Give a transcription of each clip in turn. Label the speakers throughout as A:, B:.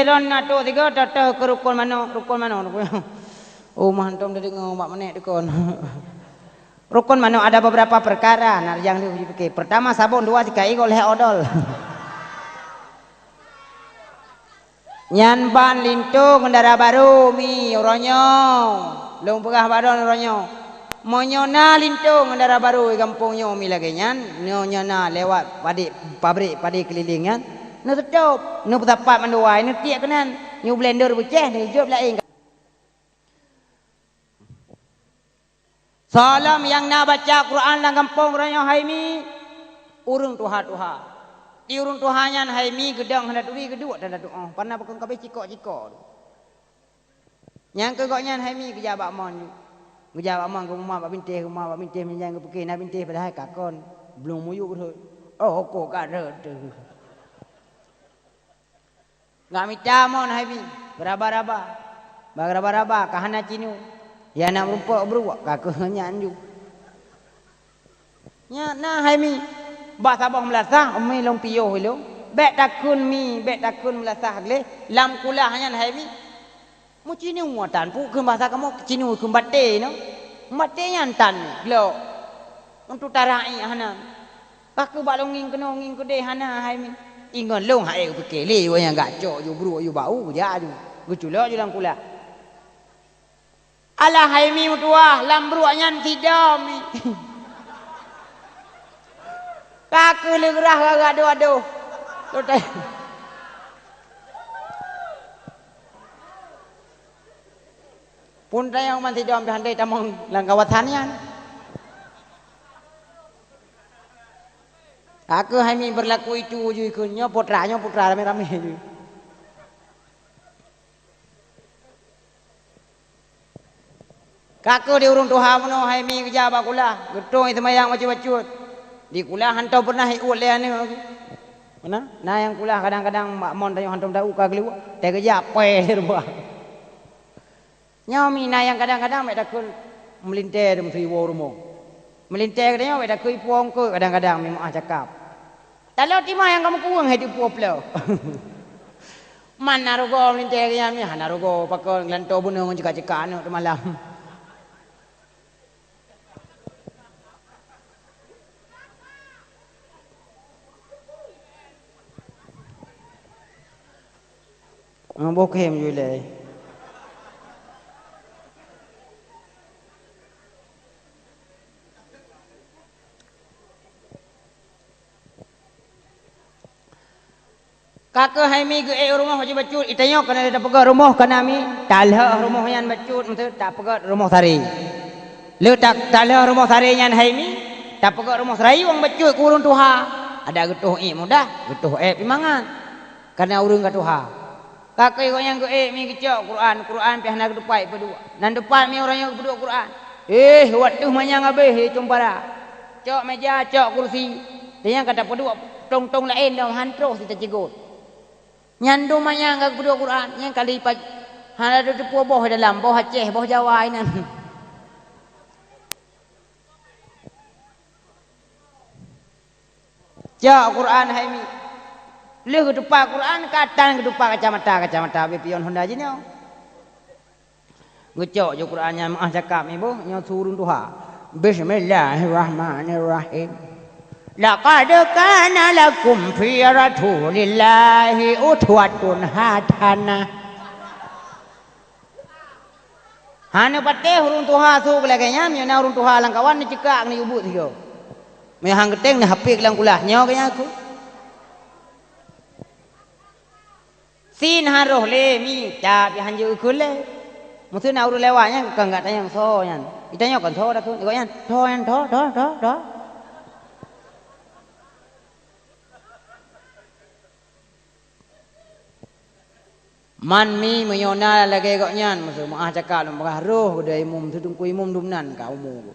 A: giliran nak tu tiga tatah ke rukun mana? Oh mantum dah dengar 4 minit dekon. Rukun mana ada beberapa perkara nak yang dipikir. Pertama sabun, dua sikai oleh odol. Nyan ban lintung kendara baru mi oronyo. Long pegah baron oronyo. Monyona lintung kendara baru di kampungnya mi lagi nyan. Nyona lewat pabrik keliling kan. Nu tutup, nu petapat manduai, nu tiak kenan, nu blender beceh, nu hidup lain. Salam yang nak baca Quran dalam kampung raya Haimi, urung tuha. Di urung tuhanya Haimi gedang hendak duri kedua dan doa. Pernah bukan kabeh cikok. Yang kegoknya Haimi kejabak mon. Kejabak mon ke rumah bak bintih menjang ke pekih nak bintih padahal kakon belum muyu ke. Oh kok kada tu. Ngak minta mon Haimi beraba-raba kahana cinu ya nak rumput beruak kakaknya anju nya na Haimi ba sabah melasah umi long piyo hilo bek takun melasah gle lam kulahnya Haimi mu cinu muatan pu ke bahasa kamu cinu ke bate no bate nyantan glo untuk tarai hana paku balonging kenonging kede hana Haimi ingon long hae pekele wo yang gaco yo bro yo bau dia aju guculo julang kula ala Haimi mutua lambru anyan tidami kaku legrah gado totai pun tayang man tidam handai tamong langkawatannya aku Haimi berlaku itu je ikunya putra rame-rame je. Kaku di urung tuha mono Haimi kerja bakula, getong itu mayang bacut. Di kula hantau pernah ikut le ane. Mana? Nah yang kula kadang-kadang mak mon tanya hantam tahu ka gelu, teh kerja pe rumah. Nyomi nah yang kadang-kadang mek dakul melintir dem siwo rumah. Melintir katanya wek dah kui puang ke kadang-kadang memang cakap. Kalau timah yang kamu kuang hidup puaplo. Mana rogo melintir katanya ni hana rogo pakol ngelanto bunung cekak-cekak anu malam. Bokem jule. Kakak Haimi ke rumah haji bacut itanya kena ada pegat rumah kena mi talah rumah yang bacut maksud tak pegat rumah sari le tak talah rumah sari yang Haimi tak pegat rumah sari wang bacut kurun tuha ada getuh mudah getuh pimangan karena urung ka tuha kakak yang ke mi kecok Quran pihana ke depan berdua nan depan mi orang yang berdua Quran waktu manyang habis cumpara cok meja cok kursi dia kata berdua tong lain dong hantro kita cegot nyandu manya ngak berdua Quran yang kali pag hana ada depu boh dalam boh Aceh boh Jawa ini ja Quran Haimi le ke depan Quran katan ke depan kacamata pion Honda je nyo ngecok je Qurannya maah cakap ni boh nyo surun Tuhan Bismillahirrahmanirrahim Laqad kana lakum fi rasulillahi uswatun hasanah. Hana pateh urung tuha su belaganya nyana urung tuha lang kawan ni cekak ni ubut tiga. Me hang keteng ni hapik lang kulah nyo kaya aku. Sin haroh le mi ca pi han ju kule. Mutu na urung lewatnya kan enggak tayang so yan. Itanya kan so dah ku. Ko yan. Tho yan tho. Man mi menyona lagi kok nyan maksud maah cakap lem roh dari mum tu tungku imum dumnan ka umu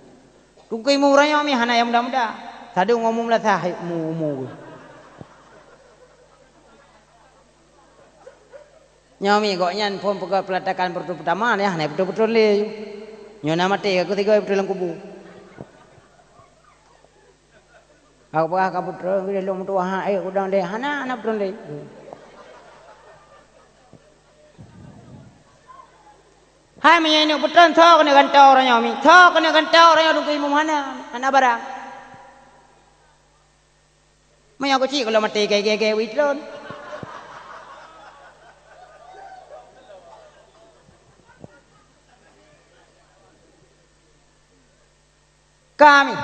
A: tungku imum raya mi hana yang muda-muda sadu ngomong lah sah umu nyomi kok nyan pun pegawai pelatakan pertama ya hana betul-betul le nyona mati aku tiga betul dalam kubu aku pegah kaputra ngi lom tua ha udang de hana betul le Hai menyai nak betul thok kena gantau orangnya mi. Thok kena gantau orangnya dong kui mana? Mana barang? Menyai kecil kalau mati gaya witlon. Kami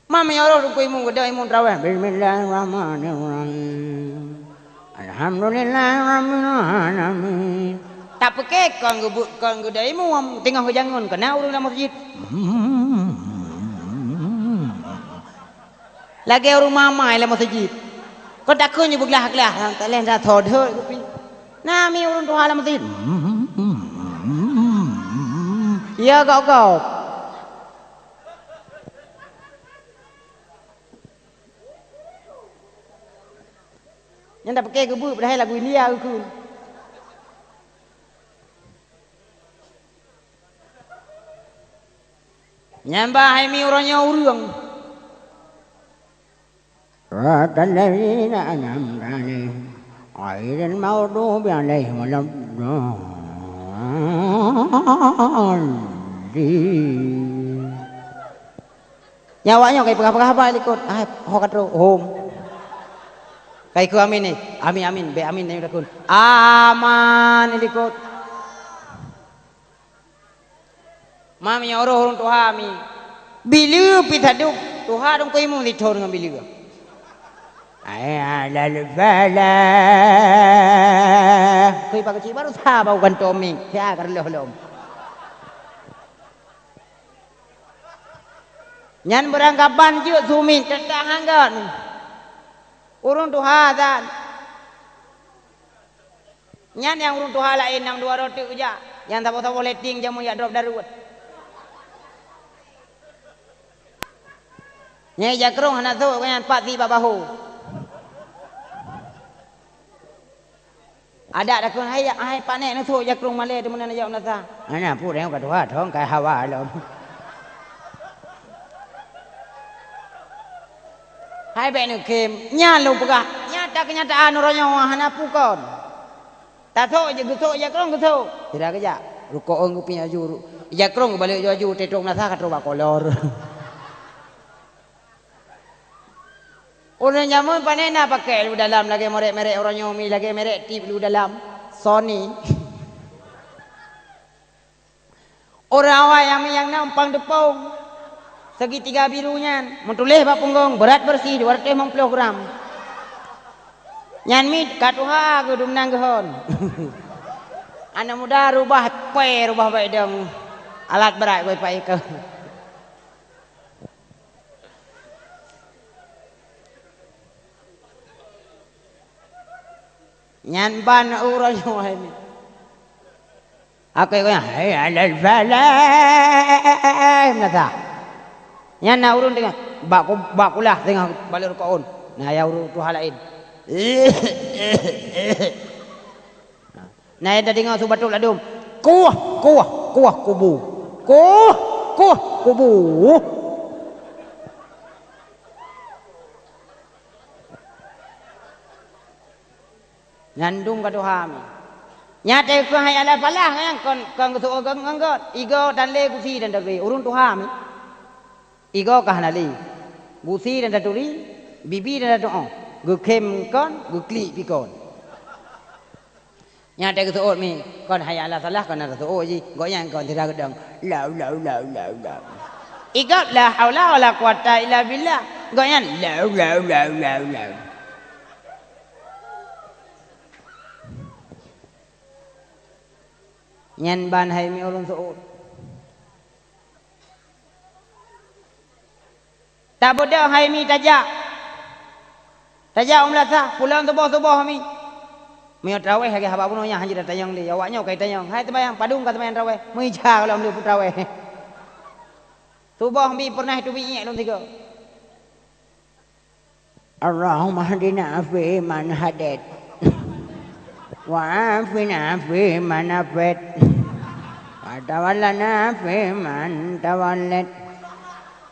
A: mami orang dong kui mung gede imun raweh. Bismillahirrahmanirrahim. Alhamdulillahirabbil alamin. Tak pakai kon gede imun tengah hujangun kena urang dalam masjid. Lagi orang mama dalam masjid. Kau tak kau nyebut gelah-gelah. Tak lain dah thod kupi. Nami orang tua dalam masjid. Ya kau. Yang tak pakai gebu dah lagu India aku. Nyambah mi orangnya urang. Rabbana an'amta 'alaihim ghairil maghdubi 'alaihim waladdallin. Nyawanya kayak pegah-pegah apa ikut? Hokat home. Kayak ku amin ni. Amin. Be amin ni udah kun. Aman ni ikut. Mami orang Tuhan mi. Bila pitaduk Tuhan dong kau imu ni thor dengan bila. Ayah lalu bala. Kau pakai cik baru sahabat bukan Tommy. Ya kerloh. Nyan beranggapan je sumi tentang hanggan. Urung Tuhan dan. Nyan yang urung Tuhan lain yang dua roti uja. Yang tak boleh ting jamu ya drop darut. Nyai jakrong anak tu kan empat tiba bahu. Ada kun hai panek nak tu jakrong malai di mana nak nasa. Ana pu reng kat Tuhan thong kai hawa lom. Hai be nu kem nya lu pegah nyata kenyataan orangnya hana pukon. Tak so je gesok jakrong gesok. Tidak kerja. Ruko ong punya juru. Jakrong balik jaju tetok nasa kat roba kolor. Orang jamun panen nak pakai lu dalam lagi merek orang nyomi lagi merek tip lu dalam Sony. Orang awal yang nampang depong segitiga birunya, mentulih bak punggung berat bersih 250 gram. Nyan mit katuha ke dum nang gehon. Anak muda rubah baik dong alat berat gue pai ke. Nyan ban urang ni. Aku kaya hai alal falah nata. Nyan na urun tengah bakulah tengah balik rukaun. Nah ya urun tu hal lain. Nah ada dengar su batuk ladum. Kuah kubu. Kuah kubu. Ngandung ka Tuhan. Nyata ku hai ala palah yang kon ku nganggot igo dan le gusi dan dagri urun Tuhan. Igo ka hanali. Gusi dan daduri, bibi dan dadu. Gu kem kon, gu kli pi kon. Nyata ku suot mi kon hai ala salah kon ada suot ji. Go yang kon tira gedang. Lau. Igo la haula wala quwata illa billah. Go yang lau. Nyan ban hai mi ulun suut. Tak bodoh hai mi tajak. Tajak umlasa pulang subuh mi. Mi traweh lagi haba punonya haji datayang li. Awaknya kai tayang. Hai tebayang padung ka tebayang traweh. Mi ja kalau ambil traweh. Subuh mi pernah tu bi ulun tiga. Allahumma hadina fi man hadait. Wa'afina fi man afait. Watawallana fi man tawallat.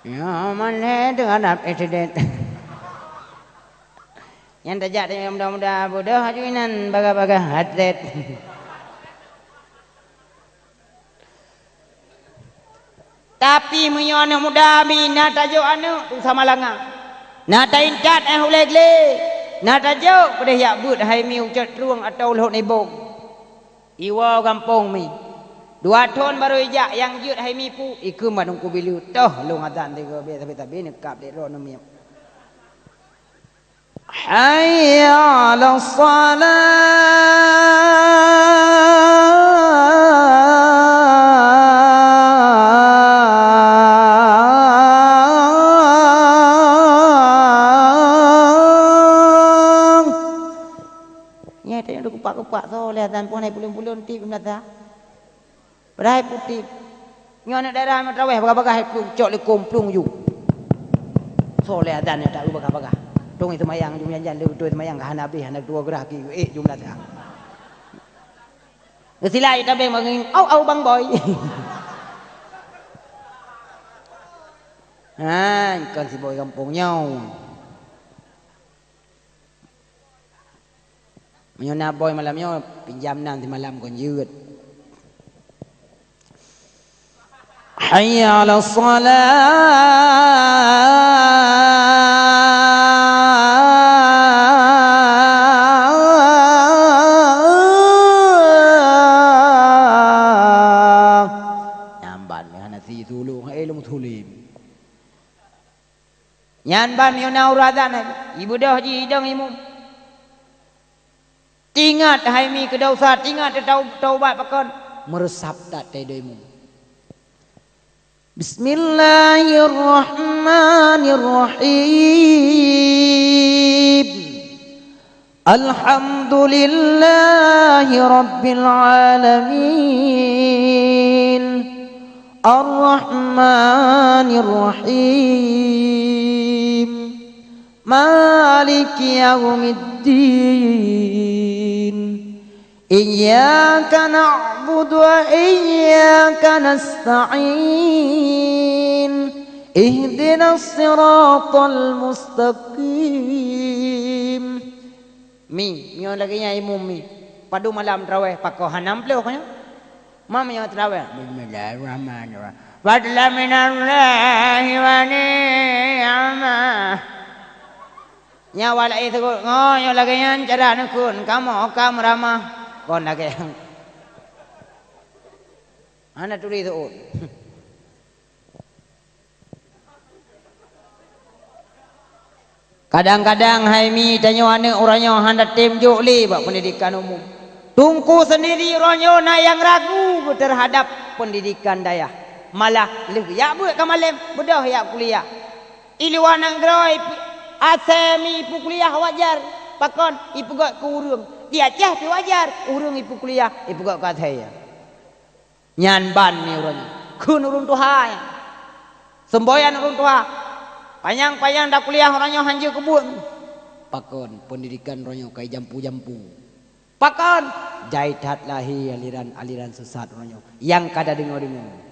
A: Ya man dengan accident. Yang tajak mudah-mudah bodoh hajuinan baga-baga hadret. Tapi menyo anak muda mi na tajuk anak tu sama langa. Na tain cat hulegle. Na tajuk pada yak but hai mi ucat ruang atau lohot nebong. Iwa kampung mi. 2 tahun baru ijak yang jut hai mi pu iku manung ku bilu toh long azan tiga be tapi ni kap dek ro nam. Hayya 'ala salat. Nya tengok kupak-kupak so lihat dan pun hai pulun-pulun tip nata. Berai putih. Nyo nak daerah matraweh bagah-bagah hai plung cok le komplung yu. So lihat dan tak bagah-bagah. Dong itu mayang jum janjan dia betul mayang ka hanabi hanak 2 gerah ki jumlah tak. Silai ta beng mangin au bang boy. Ha, kan si boy kampung nyau. Menyona boy malamnya pinjam nanti malam kon yut. Hayya 'ala salat. Nyamban me hanasi tulung elung tulim. Nyanban menyona uradan ibu dah ji dang imum. Ingat hai mi ke dosa, ingat taubat pakon meresap tak tedemu. Bismillahirrahmanirrahim. Alhamdulillahi rabbil alamin. Ar-Rahmanir-Rahim. Maliki yaumiddin. Iyyaka na'budu wa iyyaka nasta'in. Ihdinas siratal mustaqim. Mi lagi nya imum mi. Padu malam tarawih pakoh hanam pleu kanya. Mam yang tarawih. Bismillahirrahmanirrahim. Fadlan minallahi wa ni'mah. Nya wala itu ngoyo lagi nya cara nakun kamu ramah. Kon lagi. Ana tuli tu. Kadang-kadang hai mi tanyo ane orangnya hendak tim joli bak pendidikan umum. Tungku sendiri orangnya na yang ragu terhadap pendidikan daya. Malah lebih ya buat kamalem bedah ya kuliah. Iluan anggroi asemi pu kuliah wajar. Pakon ipu gak ke urung. Dia cah pi wajar urung ipu kuliah ipu gak kat saya. Nyan ban ni orangnya. Kun urung tuha. Semboyan urung tuha. Panjang-panjang dah kuliah orangnya hanja kebun. Pakon pendidikan orangnya kai jampu-jampu. Pakon jaitat lahi aliran sesat orangnya yang kada dengar-dengar.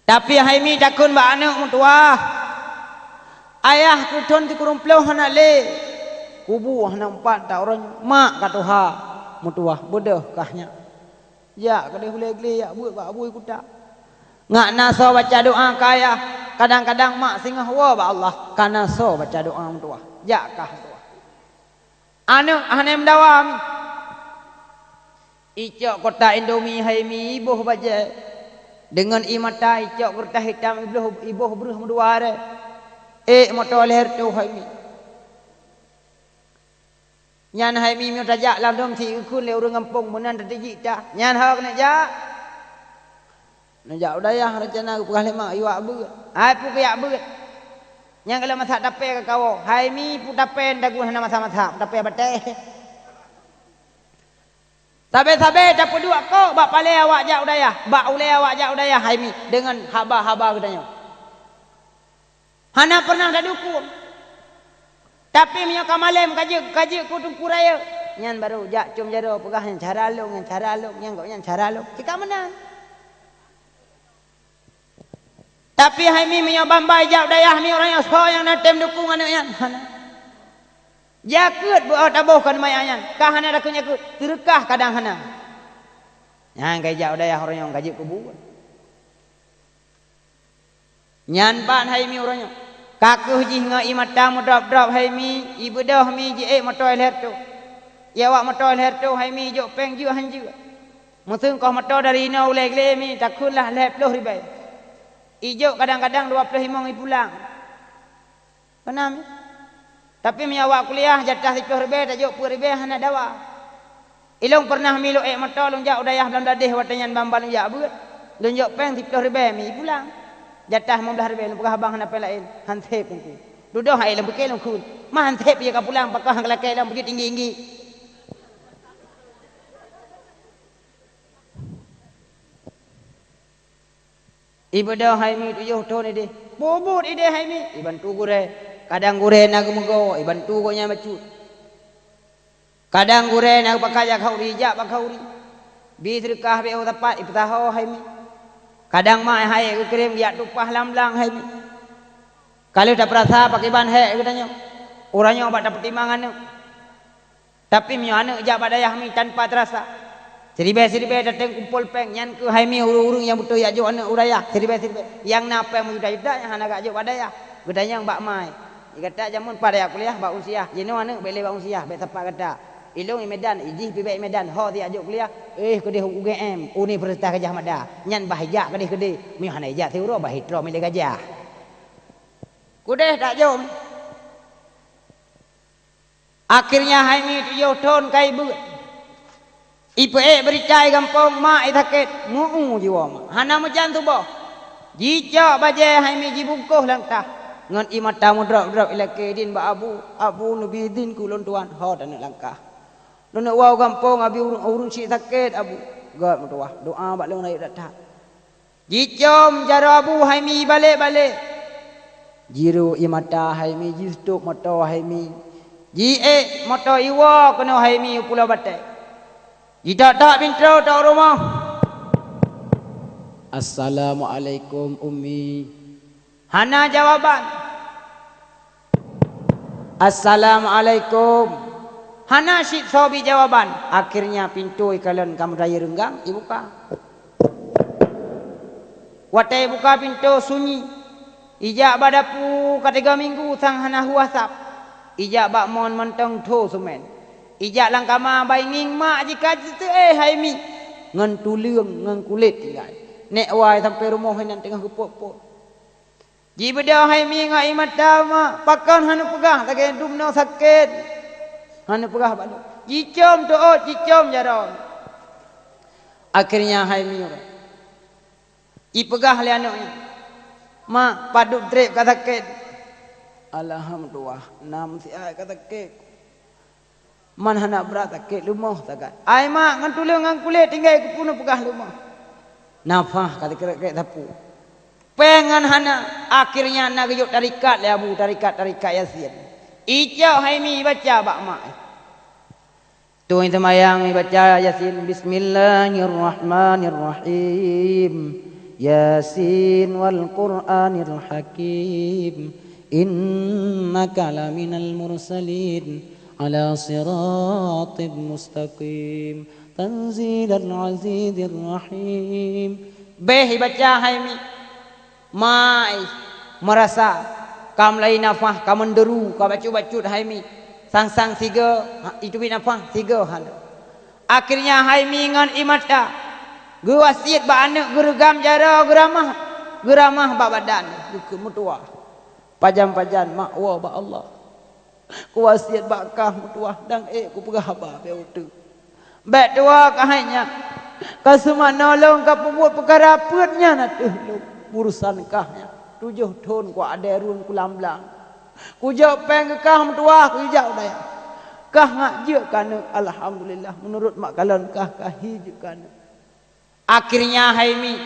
A: Tapi hai mi takun ba anak mutua. Ayah kudon ti kurung pleu hana le. Kubu hana 4 tak orang mak katuha mutua bodoh kahnya. Ya kada hule-gle ya buat ba abui kuda. Ngak naso baca doa kaya. Kadang-kadang mak singah wa ba Allah kana so baca doa mutua. Ya kah tua. Anu hanem dawam. Icok kota Indomie hai mi ibuh baca. Dengan imata icok kertas hitam ibuh beruh muduare. Motor leher tu hai mi. Nyan hai mi tajak lam dom si kun le urang kampung menan tadi dah. Nyan hak nak jak. Nak jak udayah rencana ku kali mak iwak beut. Ai pu kayak beut. Yang kalau masak dape ke kau. Hai mi pu dape dagu hana masak-masak dape bateh. Sabe-sabe tak peduk kau bak pale awak jak udayah. Bak ule awak jak udayah hai mi dengan haba-haba katanya. Hana pernah dah dukung. Tapi minyak kamalem kaji kutung kuraya. Nyan baru jak cum jaro pegah yang cara long nyan kau yang cara long. Kita menang. Tapi hai mi minyak bambai jak dayah ni orang yang so yang natem dukung anak yan. Hana. Jakut buat tabuhkan mayanyan. Kah hana dak nyakut. Terkah kadang hana. Yang kai jak dayah orang yang kaji kubu. Nyan ban hai mi orangnya. Kakuh ji ngai mata mo drop hai mi, ibu dah mi ji mo toilet tu. Ya wak mo toilet tu hai mi jo peng ju han ju. Mo sung kau motor dari ina ulai gle mi takutlah lep loh ribai. Ijo kadang-kadang 25 pulang. Kenam? Tapi mi awak kuliah jatah 10 ribai tak jok 10 ribai hana dawa. Ilong pernah mi lo motor long jak udayah dalam dadih watanyan bambal jak beut. Long jok peng 10 ribai mi pulang. Jatah 15 ribai long pegah abang hana lain han thep ku. Dudoh ai long bekel long kun. Mah han thep ye ka pulang pakah kelakai long pergi tinggi-tinggi. Ibadah hai mi tuyuh ton ide. Bobot ide hai mi. Ibantu gure. Kadang gure nak mego, ibantu go nya macut. Kadang gure nak pakaya khauri jak bakhauri. Bi sedekah be tapat ibtaho hai mi. Kadang mai hai ke kirim ya tupah lamlang hai mi. Kalau dah perasa pakai ban he katanya. Orangnya obat dapat timbangan. Tapi mi anak jak badayah mi tanpa terasa. Seribai datang kumpul peng nyan ke hai mi urung-urung yang betul ya jo anak uraya seribai yang napa yang muda-muda yang anak gak jo badaya gedanya yang bak mai kata jamun pada ya kuliah bak usia jeno anak bele bak usia be tepat kata ilung Medan ijih pibai Medan ho dia jo kuliah kedih UGM Universitas Gajah Mada nyan bahaya kedih mi hana ija teuro bahitro mi gajah kudeh tak jo akhirnya hai mi tu ton kai bu Ipe bericai gampong mak itaket muu jiwa mak. Hana macam tu boh. Jika baje hai mi jibungkuh langkah. Ngan imata mudrak ilake din ba abu nabi din kulon tuan ho dan langkah. Nuna wau gampong abi urung si taket abu. God mutuah doa bak long naik datang. Jicom jaro abu hai mi balik. Jiru imata hai mi jistuk moto hai mi. Ji moto iwa kena hai mi pulau batai. Jika tak bintro tak rumah. Assalamualaikum Ummi. Hana jawaban. Assalamualaikum. Hana syid sobi jawaban. Akhirnya pintu ikalan kamu raya renggang dibuka. Watai buka pintu sunyi. Ijak badapu ketiga minggu sang hana huasap. Ijak bak mon menteng tho sumen. Ijak langkama bainging mak jika situ hai mi ngan tuliung ngan kulit tinggal nek wai sampai rumah nan tengah gepok-pok ji beda hai mi ngai mata mak pakan hanu pegah tak dumno sakit hanu pegah balu jicom tu jicom jaron akhirnya hai mi i pegah le anaknya mak paduk drip kata sakit alhamdulillah nam si ai kata sakit man hana berat sakit lumah takat ai mak ngan tulung ngan kulit tinggal ke puno pegah lumah nafah kali kerek tapu pengan hana akhirnya nak yuk tarikat le abu tarikat yasin ijau hai mi baca bak mak tu yang semayang baca yasin bismillahirrahmanirrahim yasin wal qur'anil hakim innaka laminal mursalin على صراط مستقيم تنزيل العزيز الرحيم به baca hai mi mai merasa kam lain nafah kam menderu kam bacut hai mi sang tiga itu bi nafah tiga hal akhirnya hai mi ngan imata gua wasiat ba anak gerugam jara geramah ba badan mutua pajam-pajan mak wa ba Allah ku wasiat bakah mutuah dang ku pegah haba be utu bet tua kahanya ka semua nolong ka pembuat perkara peutnya na teuh urusan kahnya 7 tahun ku ada run ku lamblang ku jau peng kah mutuah ku jau daya kah ngak je kana alhamdulillah menurut mak kalon kah hiju kana akhirnya hai mi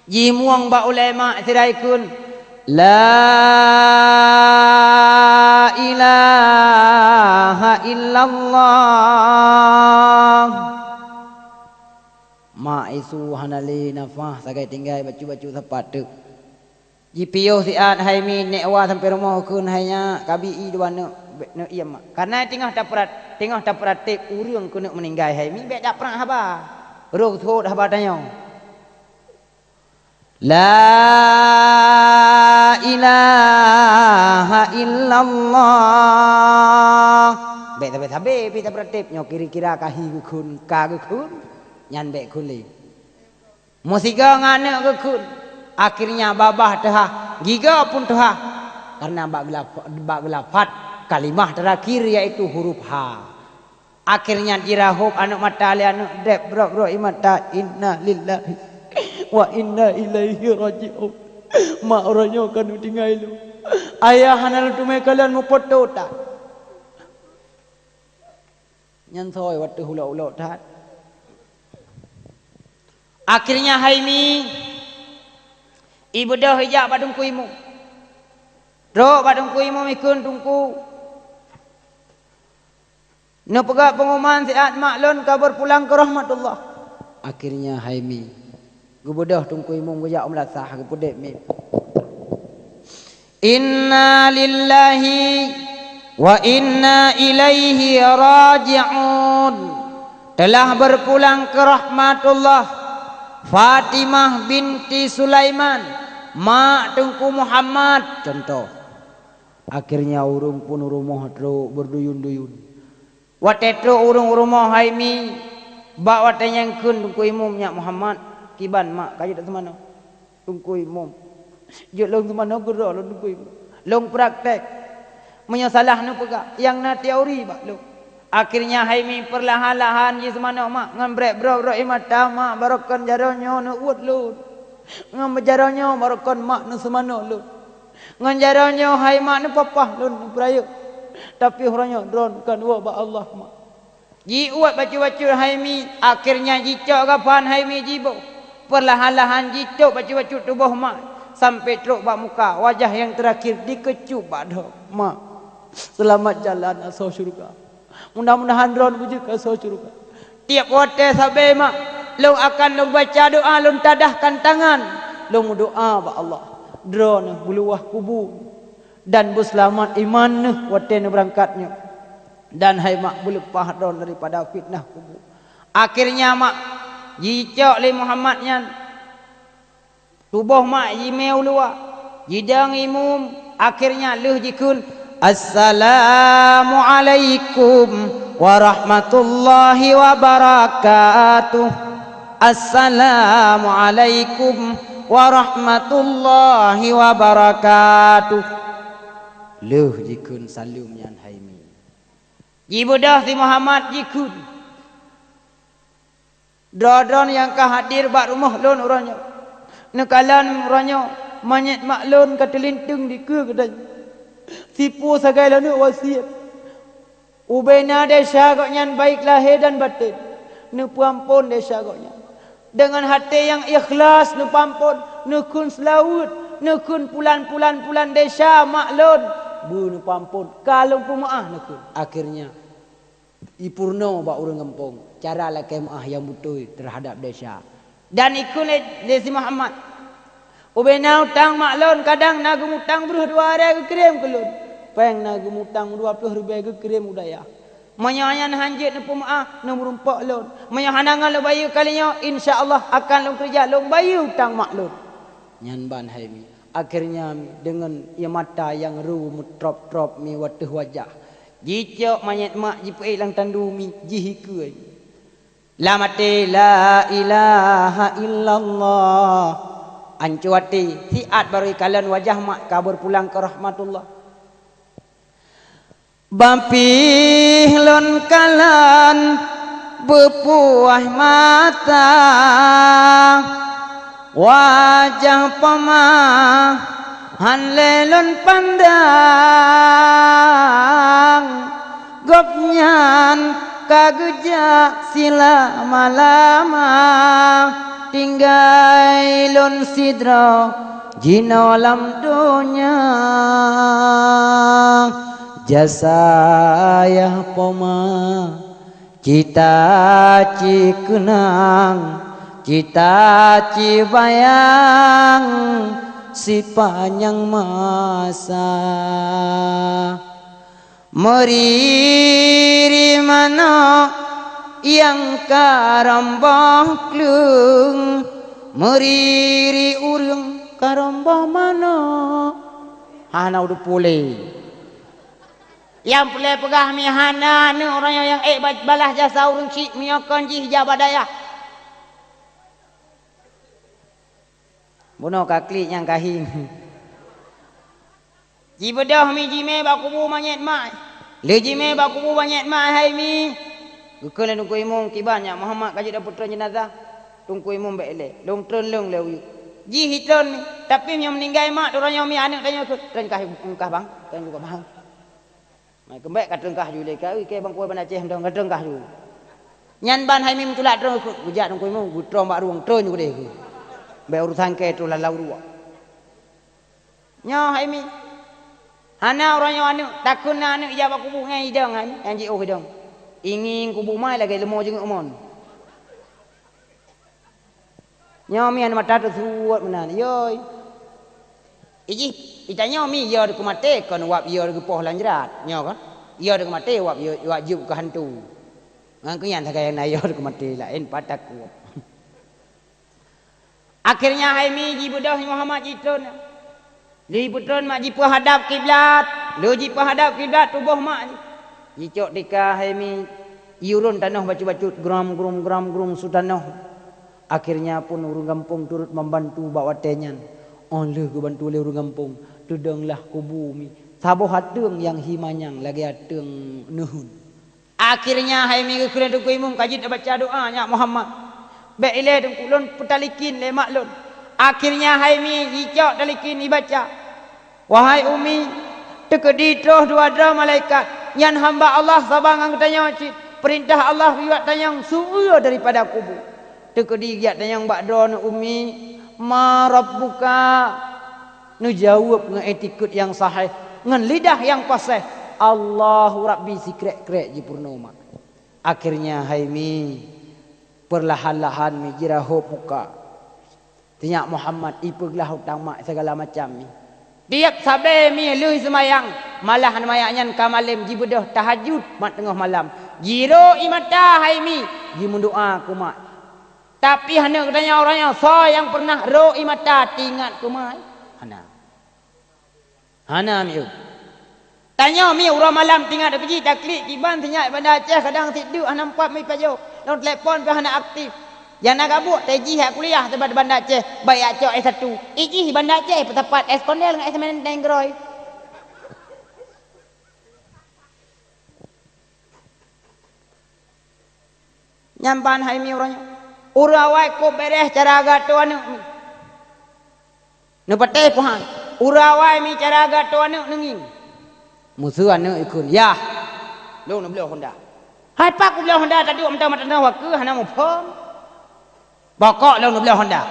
A: ji muang ba ulama tiraikun La ilaha illallah ma isu hanali nafah sagai tinggal bacu-bacu tepat tu jipiyo siat hai mi nek wa sampai rumah kun hanya kabi dua ne iya mak karena tengah dapat urang kun meninggal hai mi bek dak pernah haba roh thot haba tanya La ilaha illallah. Bek tabe pita pratip nyo kira-kira kahi kun ka kun nyan bek kun li. Musiga ngane ke kun. Akhirnya babah tehah giga pun tehah karena bak gelafat kalimah terakhir yaitu huruf H. Akhirnya dirahub anak mata ali anak dep bro imata inna lillahi wa inna ilaihi raji'un. Mak orangnya kan tinggal lu. Ayah hanal tu kalian mau foto tak? Nyan soy waktu hula tak. Akhirnya Haimi ibu dah hijab badung kuimu. Ro badung kuimu mikun tungku. No pegak pengumuman siat maklun kabar pulang ke rahmatullah. Akhirnya Haimi gubudah tungku imum gujak umlasah gubudek mi. Inna lillahi wa inna ilaihi raji'un. Telah berpulang ke rahmatullah Fatimah binti Sulaiman, mak Tengku Muhammad. Contoh. Akhirnya urung pun rumah tro berduyun-duyun. Watetro urung rumah Haimi, bak wate nyangkun Tengku imumnya Muhammad. Kiban mak kayu tak semana. Tengku imum. Jut long semana gerak long Tengku imum. Long praktek. Menyasalah nu pegak. Yang na teori bak long. Akhirnya Haimi perlahan-lahan je semana mak ngan brek bro imata mak barokan jaronyo nu uat lu. Ngan jaronyo barokan mak nu semana lu. Ngan jaronyo hai mak nu papah lu perayuk. Tapi orangnya drone kan wa ba Allah mak. Ji uat baca-baca Haimi akhirnya jicok kapan Haimi jibo. Perlahan-lahan jicok baca-baca tubuh mak sampai teruk bak muka wajah yang terakhir dikecup badoh mak. Selamat jalan asal syurga. Mudah-mudahan drone wujud ke surga. Tiap waktu sampai mak, lu akan lu baca doa, lu tadahkan tangan, lu doa ba Allah. Drone buluwah kubur dan berselamat iman waktu berangkatnya. Dan hai mak berlepah drone daripada fitnah kubur. Akhirnya mak jicok li Muhammadnya tubuh mak jimeu luar, jidang imum akhirnya lu jikun. Assalamualaikum warahmatullahi wabarakatuh. Assalamualaikum warahmatullahi wabarakatuh. Luh jikun salum yan Haimi. Jibudah si Muhammad jikun. Drodron yang kahadir bak rumah lon orangnya. Nekalan orangnya manyet maklun katelintung di ke kedai. Sipu segala nu wasiat. Ubena desa goknya baik lahir dan batin. Nu pampun desa goknya. Dengan hati yang ikhlas nu pampun, nu kun selawut, nu kun pulan desa maklun. Bu nu pampun, kalau pemaah nu kun. Akhirnya ipurno ba urang kampung. Cara lakai maah yang betul terhadap desa. Dan ikut Desi Muhammad. Ubena utang maklun kadang nagu utang beruh 2 hari ke kirim kelun. Peng nagu utang 20 ribu ke kirim udaya. Menyanyan hanjit nu pemaah nu merumpak lun. Menyahanangan lu bayu kalinya insyaallah akan lu kerja lu bayu utang maklun. Nyan ban Haimi. Akhirnya dengan ia mata yang ru mutrop-trop mi watuh wajah. Jicok manyet mak jipai lang tandu mi jihikeun. La mati la ilaha illallah. Ancuati siat baru kalian wajah mak kabur pulang ke rahmatullah. Bampih lon kalan bepuah mata wajah pemah hanlelon pandang gopnyan kagejak sila malama tinggai lon sidra jina alam dunya jasa ya poma cita ci kenang cita ci bayang si panjang masa meriri mana yang karambang klung meriri urang karombah mana hana udah pulih yang pulih pegah mi hana ni orang yang balas jasa urang cik mi akan ji hijab badaya bunuh kaklik yang kahin ji bedah mi ji me bakubu manyet mai le ji me bakubu manyet mai hai mi gukun tungku imong kibanyak Muhammad kaji dah putra jenazah tungku imong bele long tren long lew ji hitron mi tapi yang meninggal mak orang yang mi anak tanya ke trengkah engkah bang tanya juga bang mai kembek ka trengkah jule ka ke bang kuai bana ceh ndong ka trengkah ju nyan ban hai mi mutulak treng gujak tungku imong gutrong bak ruang tren ju deh be urusan ke tu lalau ruwa nya hai mi hana orang yang anu takun anu ijab kubu ngai hidang yang ji oh hidang ingin kubu mai lagi lemo jeung umon nyomi anu mata tu suat menan yoi iji itanya mi yo de kumate kon wap yo de poh lanjrat nyo kan yo de kumate wap yo wajib ke hantu ngan kunyan tagay na yo de kumate lain patak ku akhirnya hai mi ji budah Muhammad jitun li putron mak ji hadap kiblat lo ji hadap kiblat tubuh mak jicok dikah hai mi iurun tanah bacu-bacut gram sutanah akhirnya pun urang kampung turut membantu bawa tenyan oleh ke bantu oleh urang kampung tudanglah kubu mi saboh hateung yang himanyang lagi hateung nuhun akhirnya hai mi kena tu imum kajit baca doa nya Muhammad be ile deng kulun petalikin le maklun akhirnya hai mi jicok talikin dibaca wahai umi tekedi troh dua dra malaikat yan hamba Allah sabangang tanya cit perintah Allah riwat tanyang suuh daripada kubu tekedi giat tanyang bakdon umi ma rabbuka nu jawab dengan etikut yang sahih dengan lidah yang fasih Allahu rabbi sikrek-krek ji purnama akhirnya hai mi perlahan-lahan mi jirahop muka tanya Muhammad ipeglah hutang mak segala macam mi tiap sabe mi leuy semayang malah mayaknyan kamalim ji bedah tahajud mat tengah malam jiro imata hai mi ji mendoa ku mak tapi hana katanya orangnya so yang pernah ro imata tingat ku mak hana mi tanya mi urang malam tinggal pergi taklid kiban tanya bandar Aceh kadang tidur nampak mi pajo long telefon pe hana aktif jangan gabuk teji hak kuliah tempat bandar Aceh baik acok S1 iji bandar Aceh tepat S kondel dengan S menengroy nyampan hai mi orangnya urawai ko beres cara gato anu nu pate pohan urawai mi cara gato anu nenging musuh anu ikun ya lu nak beli Honda hai pak ku beli Honda tadi om tahu mata waktu hana mau pom pokok lu nak beli Honda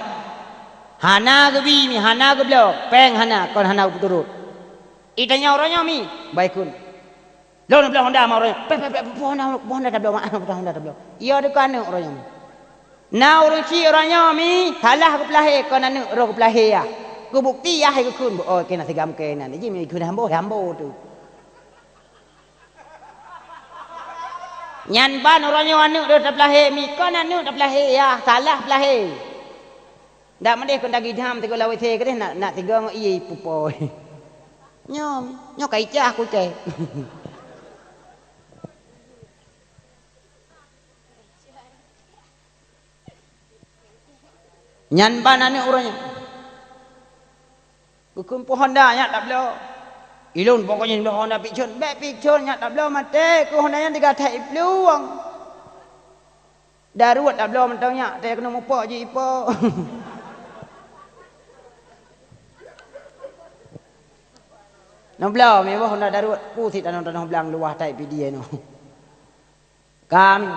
A: hana ke bi mi hana ke beli peng hana kon hana turut itanya orangnya mi baikun lu nak beli Honda mau orangnya Honda tak beli Honda tak beli iya dekat anu orangnya mi na orang si orangnya mi salah ke pelahe kon anu ro ke pelahe ya ku bukti ya hai ku kun oh kena segam kena ni mi kun hambo tu nyan ban orangnya anu dah pelahe mi kon anu dah pelahe ya salah pelahe dak mendeh kon dagi dham tigo lawe the ke nak tigo ngo i pupoi nyo kai cah ku ke nyan ban anu orangnya hukum pohon dah nya tak belo ilun pokoknya belo Honda pikcun be pikcun nya tak belo mate ku Honda nya tiga thai peluang daruat tak belo mentangnya te kena mupa je ipo no belo me Honda daruat ku si tanong belang luah thai pidi no kam